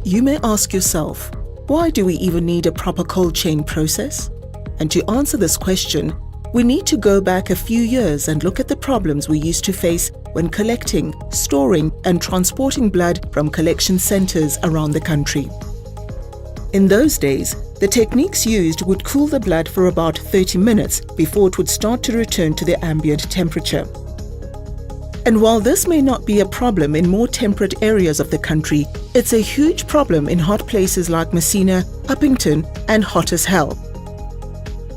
You may ask yourself, why do we even need a proper cold chain process? And to answer this question, we need to go back a few years and look at the problems we used to face when collecting, storing, and transporting blood from collection centers around the country. In those days, the techniques used would cool the blood for about 30 minutes before it would start to return to the ambient temperature. And while this may not be a problem in more temperate areas of the country, it's a huge problem in hot places like Messina, Uppington, and hot as hell.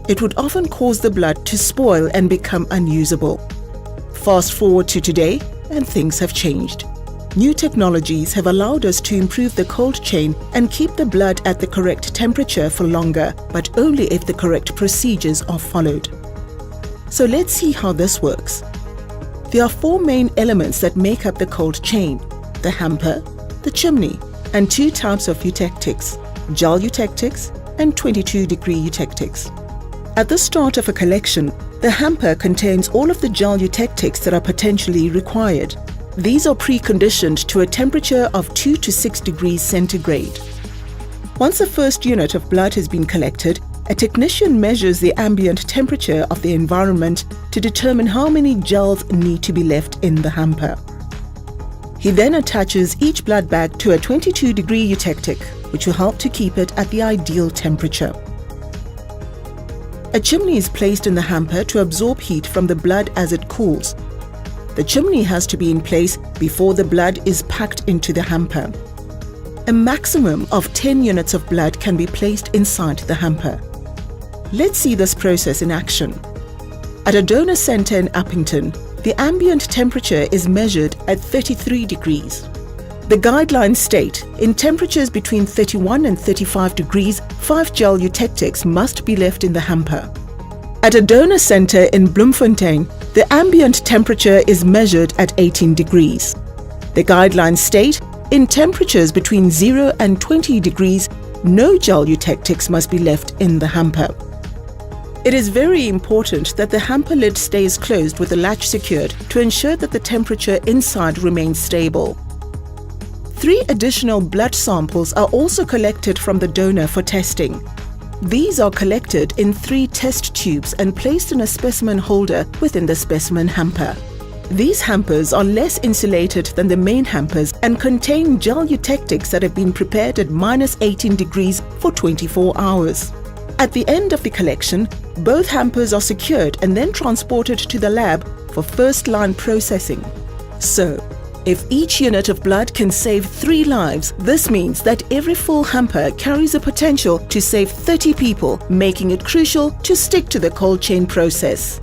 It would often cause the blood to spoil and become unusable. Fast forward to today, and things have changed. New technologies have allowed us to improve the cold chain and keep the blood at the correct temperature for longer, but only if the correct procedures are followed. So let's see how this works. There are 4 main elements that make up the cold chain: the hamper, the chimney, and 2 types of eutectics: gel eutectics and 22-degree eutectics. At the start of a collection, the hamper contains all of the gel eutectics that are potentially required. These are preconditioned to a temperature of 2 to 6 degrees centigrade. Once the first unit of blood has been collected, a technician measures the ambient temperature of the environment to determine how many gels need to be left in the hamper. He then attaches each blood bag to a 22-degree eutectic, which will help to keep it at the ideal temperature. A chimney is placed in the hamper to absorb heat from the blood as it cools. The chimney has to be in place before the blood is packed into the hamper. A maximum of 10 units of blood can be placed inside the hamper. Let's see this process in action. At a donor center in Uppington, the ambient temperature is measured at 33 degrees. The guidelines state, in temperatures between 31 and 35 degrees, 5 gel eutectics must be left in the hamper. At a donor center in Bloemfontein, the ambient temperature is measured at 18 degrees. The guidelines state, in temperatures between 0 and 20 degrees, no gel eutectics must be left in the hamper. It is very important that the hamper lid stays closed with the latch secured to ensure that the temperature inside remains stable. 3 additional blood samples are also collected from the donor for testing. These are collected in 3 test tubes and placed in a specimen holder within the specimen hamper. These hampers are less insulated than the main hampers and contain gel eutectics that have been prepared at -18 degrees for 24 hours. At the end of the collection, both hampers are secured and then transported to the lab for first-line processing. So, if each unit of blood can save 3 lives, this means that every full hamper carries a potential to save 30 people, making it crucial to stick to the cold chain process.